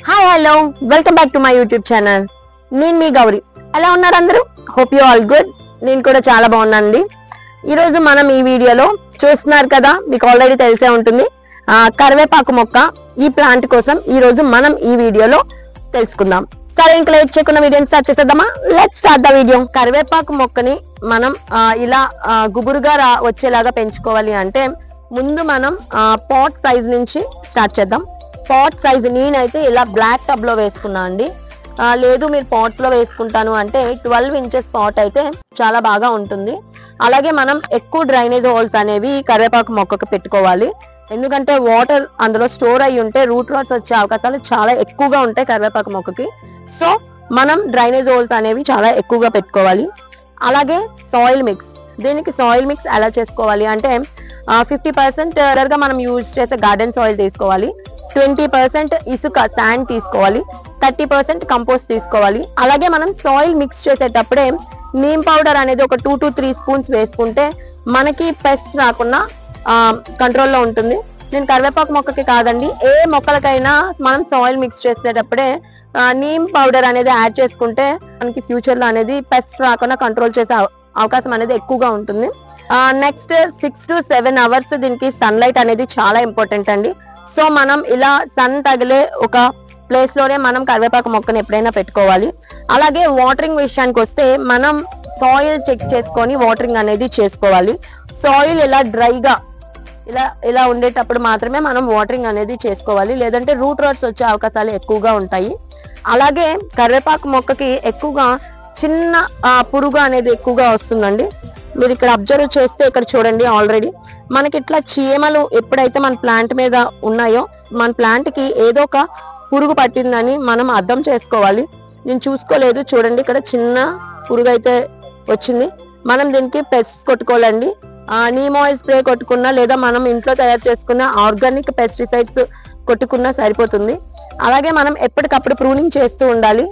Hi hello welcome back to my YouTube channel. నేను మీ గౌరీ. ఎలా ఉన్నారు అందరూ? Hope you all good. నేను కూడా చాలా బాగున్నానండి. ఈరోజు మనం ఈ వీడియోలో చూస్తున్నారు కదా, మీకు ఆల్రెడీ తెలిసే ఉంటుంది, కరివేపాకు మొక్క. ఈ ప్లాంట్ కోసం ఈ రోజు మనం ఈ వీడియోలో తెలుసుకుందాం. సరే, ఇంకా లేట్ చేయకుండా వీడియోని స్టార్ట్ చేసేద్దామా? Let's start the video. కరివేపాకు మొక్కని మనం ఇలా గుబురుగా వచ్చేలాగా పెంచుకోవాలి అంటే ముందు మనం పాట్ సైజ్ నుంచి స్టార్ట్ చేద్దాం. పాట్ సైజ్ నేనైతే ఇలా బ్లాక్ టబ్ లో వేసుకున్నా అండి. లేదు మీరు పాట్స్ లో వేసుకుంటాను అంటే 12 ఇంచెస్ పాట్ అయితే చాలా బాగా ఉంటుంది. అలాగే మనం ఎక్కువ డ్రైనేజ్ హోల్స్ అనేవి కరివేపాకు మొక్కకు పెట్టుకోవాలి. ఎందుకంటే వాటర్ అందులో స్టోర్ అయ్యి ఉంటే రూట్ రాట్స్ వచ్చే అవకాశాలు చాలా ఎక్కువగా ఉంటాయి కరివేపాకు మొక్కకి. సో మనం డ్రైనేజ్ హోల్స్ అనేవి చాలా ఎక్కువగా పెట్టుకోవాలి. అలాగే సాయిల్ మిక్స్. దీనికి సాయిల్ మిక్స్ ఎలా చేసుకోవాలి అంటే 50% గా మనం యూజ్ చేసే గార్డెన్ సాయిల్ తీసుకోవాలి, 20% ఇసుక శాండ్ తీసుకోవాలి, 30% కంపోస్ట్ తీసుకోవాలి. అలాగే మనం సాయిల్ మిక్స్ చేసేటప్పుడే నీమ్ పౌడర్ అనేది ఒక 2 to 3 స్పూన్స్ వేసుకుంటే మనకి పెస్ట్ రాకుండా కంట్రోల్లో ఉంటుంది. నేను కరివేపాకు మొక్కకి కాదండి, ఏ మొక్కలకైనా మనం సాయిల్ మిక్స్ చేసేటప్పుడే నీమ్ పౌడర్ అనేది యాడ్ చేసుకుంటే మనకి ఫ్యూచర్ లో అనేది పెస్ట్ రాకుండా కంట్రోల్ చేసే అవకాశం అనేది ఎక్కువగా ఉంటుంది. నెక్స్ట్ 6 to 7 అవర్స్ దీనికి సన్లైట్ అనేది చాలా ఇంపార్టెంట్ అండి. సో మనం ఇలా సన్ తగిలే ఒక ప్లేస్ లోనే మనం కరివేపాకు మొక్కను ఎప్పుడైనా పెట్టుకోవాలి. అలాగే వాటరింగ్ విషయానికి వస్తే మనం సాయిల్ చెక్ చేసుకొని వాటరింగ్ అనేది చేసుకోవాలి. సాయిల్ ఇలా డ్రైగా ఇలా ఉండేటప్పుడు మాత్రమే మనం వాటరింగ్ అనేది చేసుకోవాలి, లేదంటే రూట్ రాట్స్ వచ్చే అవకాశాలు ఎక్కువగా ఉంటాయి. అలాగే కరివేపాకు మొక్కకి ఎక్కువగా చిన్న పురుగు అనేది ఎక్కువగా వస్తుందండి. మీరు ఇక్కడ అబ్జర్వ్ చేస్తే ఇక్కడ చూడండి, ఆల్రెడీ మనకి ఇట్లా చీమలు ఎప్పుడైతే మన ప్లాంట్ మీద ఉన్నాయో మన ప్లాంట్ కి ఏదో ఒక పురుగు పట్టిందని మనం అర్థం చేసుకోవాలి. నేను చూసుకోలేదు, చూడండి ఇక్కడ చిన్న పురుగు అయితే వచ్చింది. మనం దీనికి పెస్ట్ కొట్టుకోవాలండి. నీమ్ ఆయిల్ స్ప్రే కొట్టుకున్నా లేదా మనం ఇంట్లో తయారు చేసుకున్న ఆర్గానిక్ పెస్టిసైడ్స్ కొట్టుకున్నా సరిపోతుంది. అలాగే మనం ఎప్పటికప్పుడు ప్రూనింగ్ చేస్తూ ఉండాలి.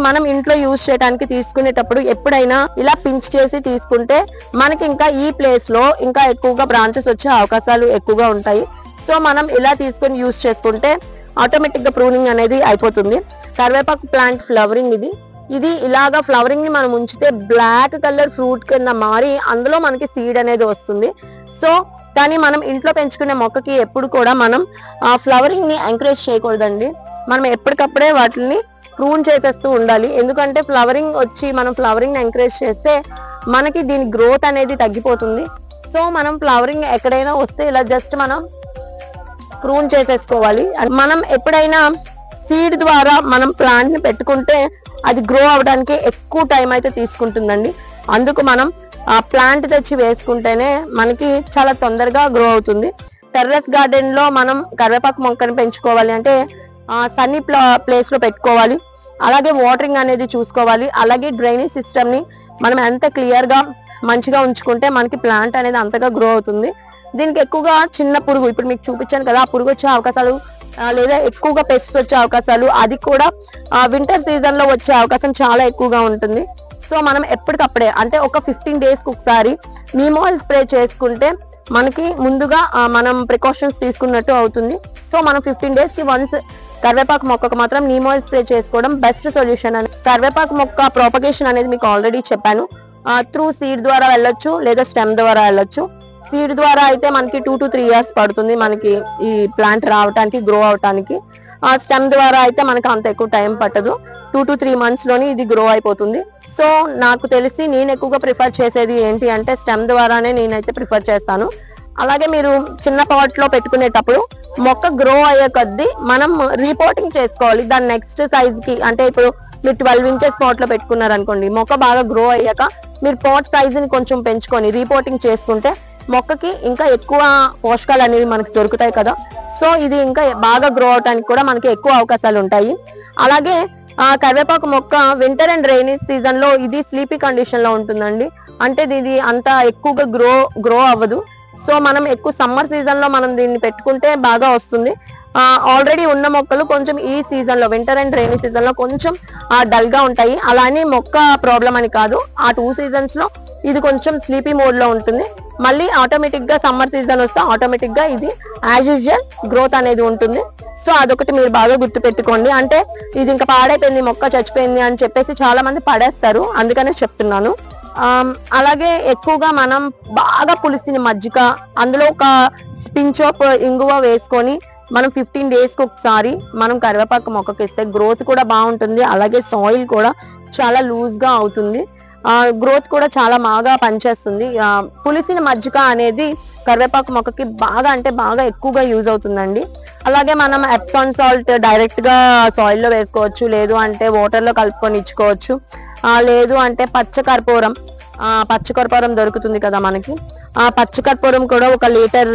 మనం ఇంట్లో యూజ్ చేయడానికి తీసుకునేటప్పుడు ఎప్పుడైనా ఇలా పించ్ చేసి తీసుకుంటే మనకి ఇంకా ఈ ప్లేస్ లో ఇంకా ఎక్కువగా బ్రాంచెస్ వచ్చే అవకాశాలు ఎక్కువగా ఉంటాయి. సో మనం ఇలా తీసుకొని యూజ్ చేసుకుంటే ఆటోమేటిక్ గా ప్రూనింగ్ అనేది అయిపోతుంది. కరివేపాకు ప్లాంట్ ఫ్లవరింగ్ ఇది ఇలాగా ఫ్లవరింగ్ ని మనం ఉంచితే బ్లాక్ కలర్ ఫ్రూట్ కింద మారి అందులో మనకి సీడ్ అనేది వస్తుంది. సో కానీ మనం ఇంట్లో పెంచుకునే మొక్కకి ఎప్పుడు కూడా మనం ఫ్లవరింగ్ ని ఎంకరేజ్ చేయకూడదండి. మనం ఎప్పటికప్పుడే వాటిని ప్రూన్ చేసేస్తూ ఉండాలి. ఎందుకంటే ఫ్లవరింగ్ వచ్చి మనం ఫ్లవరింగ్ ఎంకరేజ్ చేస్తే మనకి దీని గ్రోత్ అనేది తగ్గిపోతుంది. సో మనం ఫ్లవరింగ్ ఎక్కడైనా వస్తే ఇలా జస్ట్ మనం ప్రూన్ చేసేసుకోవాలి. మనం ఎప్పుడైనా సీడ్ ద్వారా మనం ప్లాంట్ ని పెట్టుకుంటే అది గ్రో అవడానికి ఎక్కువ టైం అయితే తీసుకుంటుందండి. అందుకు మనం ప్లాంట్ తెచ్చి వేసుకుంటేనే మనకి చాలా తొందరగా గ్రో అవుతుంది. టెర్రస్ గార్డెన్ లో మనం కరివేపాకు మొక్కను పెంచుకోవాలి అంటే సన్నీ ప్లేస్ లో పెట్టుకోవాలి. అలాగే వాటరింగ్ అనేది చూసుకోవాలి. అలాగే డ్రైనేజ్ సిస్టమ్ ని మనం ఎంత క్లియర్ గా మంచిగా ఉంచుకుంటే మనకి ప్లాంట్ అనేది అంతగా గ్రో అవుతుంది. దీనికి ఎక్కువగా చిన్న పురుగు, ఇప్పుడు మీకు చూపించాను కదా, ఆ పురుగు వచ్చే అవకాశాలు లేదా ఎక్కువగా పెస్ట్స్ వచ్చే అవకాశాలు, అది కూడా వింటర్ సీజన్ లో వచ్చే అవకాశం చాలా ఎక్కువగా ఉంటుంది. సో మనం ఎప్పటికప్పుడే అంటే ఒక 15 days కి ఒకసారి నీమ్ ఆయిల్ స్ప్రే చేసుకుంటే మనకి ముందుగా మనం ప్రికాషన్స్ తీసుకున్నట్టు అవుతుంది. సో మనం 15 days కి వన్స్ కరివేపాకు మొక్కకు మాత్రం నీమ్ ఆయిల్ స్ప్రే చేసుకోవడం బెస్ట్ సొల్యూషన్ అని. కరివేపాకు మొక్క ప్రాపగేషన్ అనేది మీకు ఆల్రెడీ చెప్పాను. త్రూ సీడ్ ద్వారా వెళ్ళొచ్చు లేదా స్టెమ్ ద్వారా వెళ్ళొచ్చు. సీడ్ ద్వారా అయితే మనకి 2 to 3 years పడుతుంది మనకి ఈ ప్లాంట్ రావడానికి, గ్రో అవటానికి. స్టెమ్ ద్వారా అయితే మనకి అంత ఎక్కువ టైం పట్టదు, 2 to 3 months లోని ఇది గ్రో అయిపోతుంది. సో నాకు తెలిసి నేను ఎక్కువగా ప్రిఫర్ చేసేది ఏంటి అంటే స్టెమ్ ద్వారానే నేనైతే ప్రిఫర్ చేస్తాను. అలాగే మీరు చిన్న పాట్ లో పెట్టుకునేటప్పుడు మొక్క గ్రో అయ్యే కొద్దీ మనం రీపోర్టింగ్ చేసుకోవాలి దాని నెక్స్ట్ సైజ్ కి. అంటే ఇప్పుడు మీరు 12 inches పాట్ లో పెట్టుకున్నారు అనుకోండి, మొక్క బాగా గ్రో అయ్యాక మీరు పాట్ సైజ్ ని కొంచెం పెంచుకొని రీపోర్టింగ్ చేసుకుంటే మొక్కకి ఇంకా ఎక్కువ పోషకాలు అనేవి మనకి దొరుకుతాయి కదా. సో ఇది ఇంకా బాగా గ్రో అవడానికి కూడా మనకి ఎక్కువ అవకాశాలు ఉంటాయి. అలాగే కరివేపాకు మొక్క వింటర్ అండ్ రైనీ సీజన్ లో ఇది స్లీపీ కండిషన్ లో ఉంటుందండి. అంటే ఇది అంత ఎక్కువగా గ్రో అవ్వదు. సో మనం ఎక్కువ సమ్మర్ సీజన్ లో మనం దీన్ని పెట్టుకుంటే బాగా వస్తుంది. ఆల్రెడీ ఉన్న మొక్కలు కొంచెం ఈ సీజన్ లో వింటర్ అండ్ రైనీ సీజన్ లో కొంచెం డల్ గా ఉంటాయి. అలానే మొక్క ప్రాబ్లం అని కాదు, ఆ 2 సీజన్స్ లో ఇది కొంచెం స్లీపీ మోడ్ లో ఉంటుంది. మళ్ళీ ఆటోమేటిక్ గా సమ్మర్ సీజన్ వస్తే ఆటోమేటిక్ గా ఇది యాజ్ యూజువల్ గ్రోత్ అనేది ఉంటుంది. సో అదొకటి మీరు బాగా గుర్తు పెట్టుకోండి. అంటే ఇది ఇంకా పాడైపోయింది, మొక్క చచ్చిపోయింది అని చెప్పేసి చాలా మంది పడేస్తారు, అందుకనే చెప్తున్నాను. అలాగే ఎక్కువగా మనం బాగా పులిసిన మజ్జిగ, అందులో ఒక పించ్ ఆఫ్ ఇంగువ వేసుకొని మనం 15 days కి ఒకసారి మనం కరివేపాకు మొక్కకి ఇస్తే గ్రోత్ కూడా బాగుంటుంది. అలాగే సాయిల్ కూడా చాలా లూజ్ గా అవుతుంది, గ్రోత్ కూడా చాలా బాగా పనిచేస్తుంది. పులిసిన మజ్జిగ అనేది కరివేపాకు మొక్కకి బాగా అంటే బాగా ఎక్కువగా యూజ్ అవుతుందండి. అలాగే మనం ఎప్సాన్ సాల్ట్ డైరెక్ట్ గా సాయిల్ లో వేసుకోవచ్చు, లేదు అంటే వాటర్ లో కలుపుకొని ఇచ్చుకోవచ్చు, లేదు అంటే పచ్చకర్పూరం దొరుకుతుంది కదా మనకి. ఆ పచ్చకర్పూరం కూడా 1 లీటర్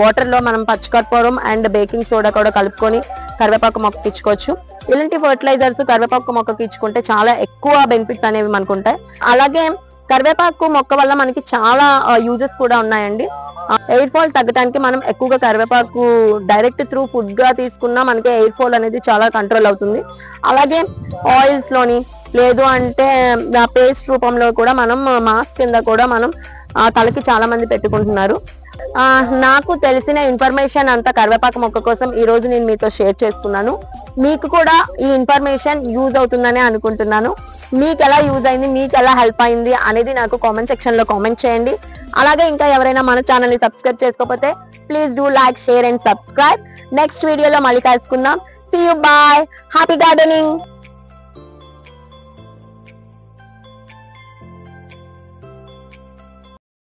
వాటర్ లో మనం పచ్చకర్పూరం అండ్ బేకింగ్ సోడా కూడా కలుపుకొని కరివేపాకు మొక్కకి ఇచ్చుకోవచ్చు. ఇలాంటి ఫర్టిలైజర్స్ కరివేపాకు మొక్కకి ఇచ్చుకుంటే చాలా ఎక్కువ బెనిఫిట్స్ అనేవి మనకు ఉంటాయి. అలాగే కరివేపాకు మొక్క వల్ల మనకి చాలా యూజెస్ కూడా ఉన్నాయండి. ఎయిర్ ఫాల్ తగ్గడానికి మనం ఎక్కువగా కరివేపాకు డైరెక్ట్ త్రూ ఫుడ్ గా తీసుకున్నా మనకి ఎయిర్ ఫాల్ అనేది చాలా కంట్రోల్ అవుతుంది. అలాగే ఆయిల్స్ లోని, లేదు అంటే పేస్ట్ రూపంలో కూడా మనం మాస్క్ కింద కూడా మనం తలకి చాలా మంది పెట్టుకుంటున్నారు. నాకు తెలిసిన ఇన్ఫర్మేషన్ అంతా కరివేపాకు మొక్క కోసం ఈ రోజు నేను మీతో షేర్ చేసుకున్నాను. మీకు కూడా ఈ ఇన్ఫర్మేషన్ యూజ్ అవుతుందని అనుకుంటున్నాను. మీకు ఎలా యూజ్ అయింది, మీకు ఎలా హెల్ప్ అయింది అనేది నాకు కామెంట్ సెక్షన్ లో కామెంట్ చేయండి. అలాగే ఇంకా ఎవరైనా మన ఛానల్ ని సబ్స్క్రైబ్ చేసుకోకపోతే please do like, share and subscribe. Next వీడియోలో మళ్ళీ కలుసుకుందాం. See you, bye, happy gardening.